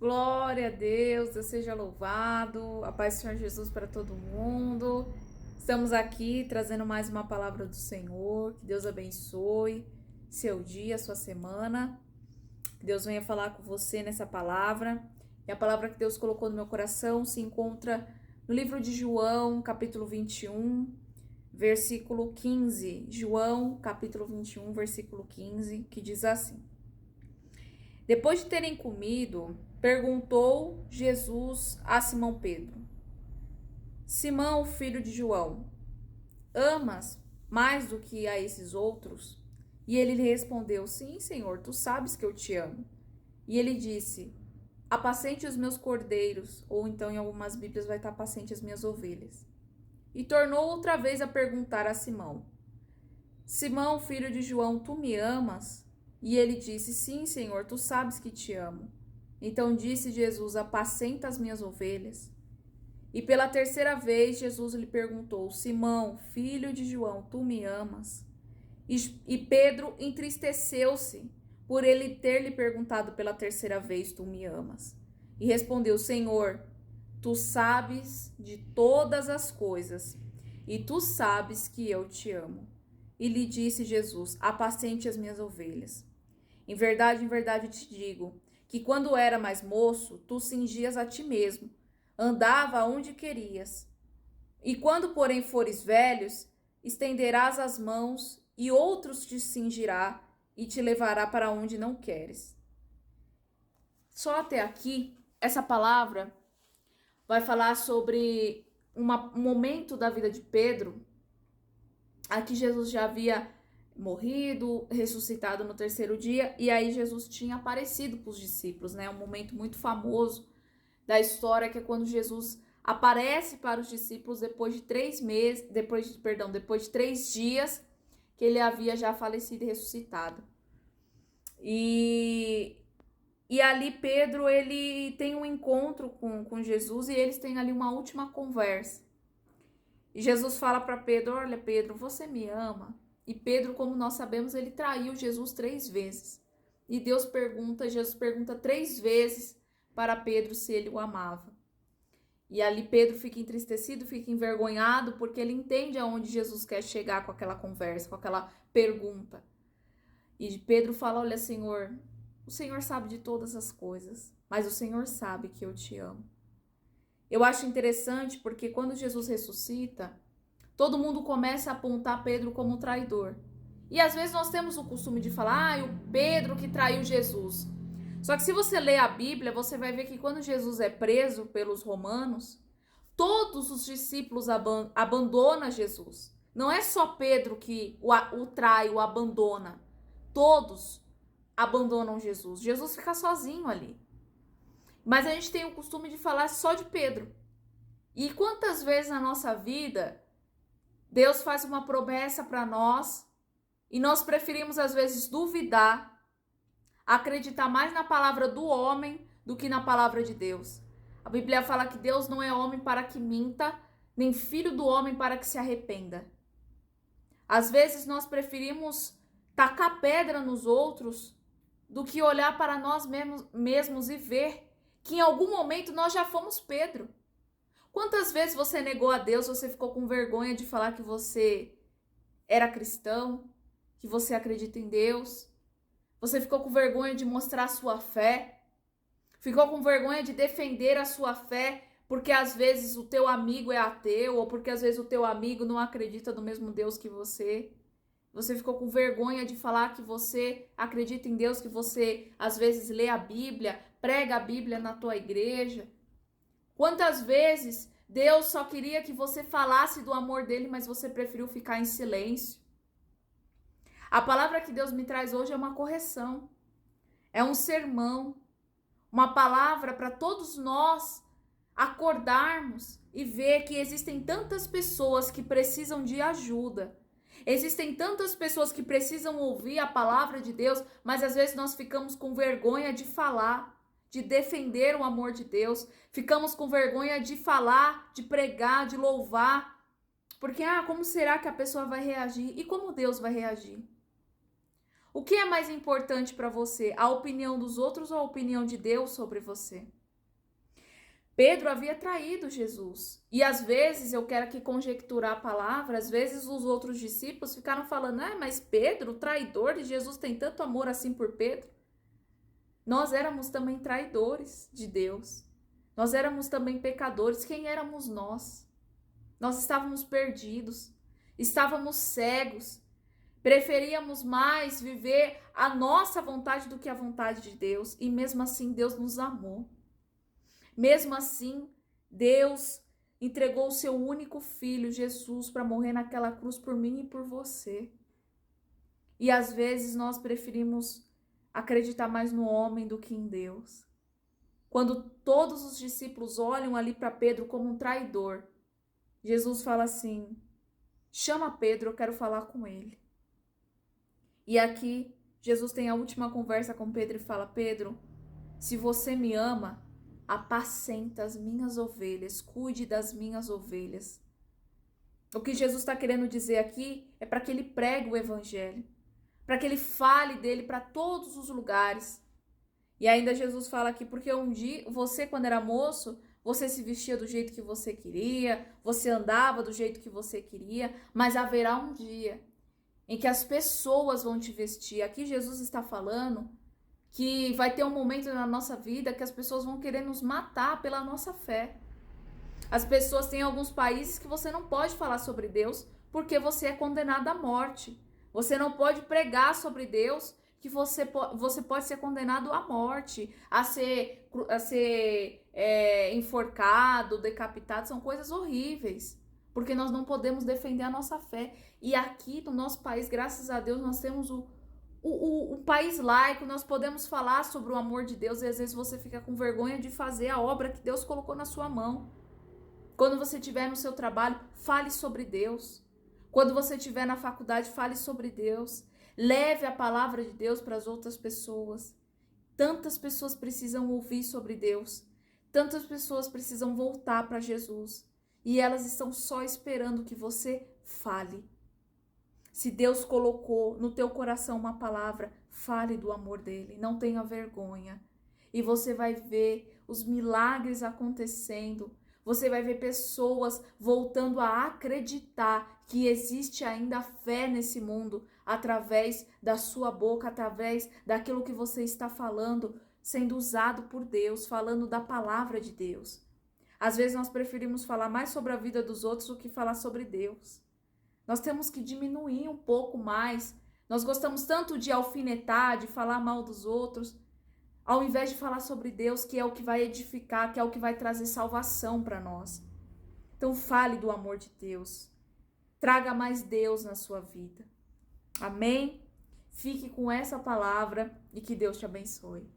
Glória a Deus, Deus seja louvado, a paz do Senhor Jesus para todo mundo. Estamos aqui trazendo mais uma palavra do Senhor. Que Deus abençoe seu dia, sua semana. Que Deus venha falar com você nessa palavra. E a palavra que Deus colocou no meu coração se encontra no livro de João, capítulo 21, versículo 15. João, capítulo 21, versículo 15, que diz assim: Depois de terem comido, perguntou Jesus a Simão Pedro: Simão, filho de João, amas mais do que a esses outros? E ele lhe respondeu: Sim, Senhor, tu sabes que eu te amo. E ele disse: Apacente os meus cordeiros, ou então em algumas Bíblias vai estar apacente as minhas ovelhas. E tornou outra vez a perguntar a Simão: Simão, filho de João, tu me amas? E ele disse: Sim, Senhor, tu sabes que te amo. Então disse Jesus: Apacenta as minhas ovelhas. E pela terceira vez Jesus lhe perguntou: Simão, filho de João, tu me amas? E Pedro entristeceu-se por ele ter lhe perguntado pela terceira vez: Tu me amas? E respondeu: Senhor, tu sabes de todas as coisas, e tu sabes que eu te amo. E lhe disse Jesus: Apacente as minhas ovelhas. Em verdade te digo, que quando era mais moço, tu cingias a ti mesmo, andava aonde querias. E quando, porém, fores velhos, estenderás as mãos, e outros te cingirá e te levará para onde não queres. Só até aqui, essa palavra vai falar sobre um momento da vida de Pedro. Aqui Jesus já havia morrido, ressuscitado no terceiro dia, e aí Jesus tinha aparecido para os discípulos, né? Um momento muito famoso da história, que é quando Jesus aparece para os discípulos depois de 3 meses, depois de 3 dias que ele havia já falecido e ressuscitado. E ali Pedro, ele tem um encontro com Jesus e eles têm ali uma última conversa. E Jesus fala para Pedro: Olha, Pedro, você me ama? E Pedro, como nós sabemos, ele traiu Jesus 3 vezes. E Jesus pergunta 3 vezes para Pedro se ele o amava. E ali Pedro fica entristecido, fica envergonhado, porque ele entende aonde Jesus quer chegar com aquela conversa, com aquela pergunta. E Pedro fala: Olha, Senhor, o Senhor sabe de todas as coisas, mas o Senhor sabe que eu te amo. Eu acho interessante porque quando Jesus ressuscita, todo mundo começa a apontar Pedro como traidor. E às vezes nós temos o costume de falar: o Pedro que traiu Jesus. Só que se você ler a Bíblia, você vai ver que quando Jesus é preso pelos romanos, todos os discípulos abandonam Jesus. Não é só Pedro que o trai, o abandona. Todos abandonam Jesus. Jesus fica sozinho ali. Mas a gente tem o costume de falar só de Pedro. E quantas vezes na nossa vida Deus faz uma promessa para nós e nós preferimos às vezes duvidar, acreditar mais na palavra do homem do que na palavra de Deus. A Bíblia fala que Deus não é homem para que minta, nem filho do homem para que se arrependa. Às vezes nós preferimos tacar pedra nos outros do que olhar para nós mesmos e ver que em algum momento nós já fomos Pedro. Quantas vezes você negou a Deus, você ficou com vergonha de falar que você era cristão, que você acredita em Deus? Você ficou com vergonha de mostrar a sua fé? Ficou com vergonha de defender a sua fé porque às vezes o teu amigo é ateu ou porque às vezes o teu amigo não acredita no mesmo Deus que você? Você ficou com vergonha de falar que você acredita em Deus, que você às vezes lê a Bíblia, prega a Bíblia na tua igreja? Quantas vezes Deus só queria que você falasse do amor dele, mas você preferiu ficar em silêncio? A palavra que Deus me traz hoje é uma correção, é um sermão, uma palavra para todos nós acordarmos e ver que existem tantas pessoas que precisam de ajuda. Existem tantas pessoas que precisam ouvir a palavra de Deus, mas às vezes nós ficamos com vergonha de falar, de defender o amor de Deus. Ficamos com vergonha de falar, de pregar, de louvar. Porque, como será que a pessoa vai reagir? E como Deus vai reagir? O que é mais importante para você? A opinião dos outros ou a opinião de Deus sobre você? Pedro havia traído Jesus. E às vezes, eu quero aqui conjecturar a palavra, às vezes os outros discípulos ficaram falando, mas Pedro, traidor, e Jesus tem tanto amor assim por Pedro. Nós éramos também traidores de Deus. Nós éramos também pecadores. Quem éramos nós? Nós estávamos perdidos, estávamos cegos. Preferíamos mais viver a nossa vontade do que a vontade de Deus. E mesmo assim, Deus nos amou. Mesmo assim, Deus entregou o seu único filho, Jesus, para morrer naquela cruz por mim e por você. E às vezes nós preferimos acreditar mais no homem do que em Deus. Quando todos os discípulos olham ali para Pedro como um traidor, Jesus fala assim: chama Pedro, eu quero falar com ele. E aqui, Jesus tem a última conversa com Pedro e fala: Pedro, se você me ama, apacenta as minhas ovelhas, cuide das minhas ovelhas. O que Jesus está querendo dizer aqui é para que ele pregue o evangelho, para que ele fale dele para todos os lugares. E ainda Jesus fala aqui, porque um dia, você quando era moço, você se vestia do jeito que você queria, você andava do jeito que você queria, mas haverá um dia em que as pessoas vão te vestir. Aqui Jesus está falando que vai ter um momento na nossa vida que as pessoas vão querer nos matar pela nossa fé. As pessoas têm alguns países que você não pode falar sobre Deus porque você é condenado à morte. Você não pode pregar sobre Deus que você pode ser condenado à morte, a ser enforcado, decapitado. São coisas horríveis, porque nós não podemos defender a nossa fé. E aqui no nosso país, graças a Deus, nós temos o país laico, nós podemos falar sobre o amor de Deus e às vezes você fica com vergonha de fazer a obra que Deus colocou na sua mão. Quando você estiver no seu trabalho, fale sobre Deus. Quando você estiver na faculdade, fale sobre Deus. Leve a palavra de Deus para as outras pessoas. Tantas pessoas precisam ouvir sobre Deus. Tantas pessoas precisam voltar para Jesus. E elas estão só esperando que você fale. Se Deus colocou no teu coração uma palavra, fale do amor dele, não tenha vergonha. E você vai ver os milagres acontecendo, você vai ver pessoas voltando a acreditar que existe ainda fé nesse mundo, através da sua boca, através daquilo que você está falando, sendo usado por Deus, falando da palavra de Deus. Às vezes nós preferimos falar mais sobre a vida dos outros do que falar sobre Deus. Nós temos que diminuir um pouco mais. Nós gostamos tanto de alfinetar, de falar mal dos outros, ao invés de falar sobre Deus, que é o que vai edificar, que é o que vai trazer salvação para nós. Então fale do amor de Deus. Traga mais Deus na sua vida. Amém? Fique com essa palavra e que Deus te abençoe.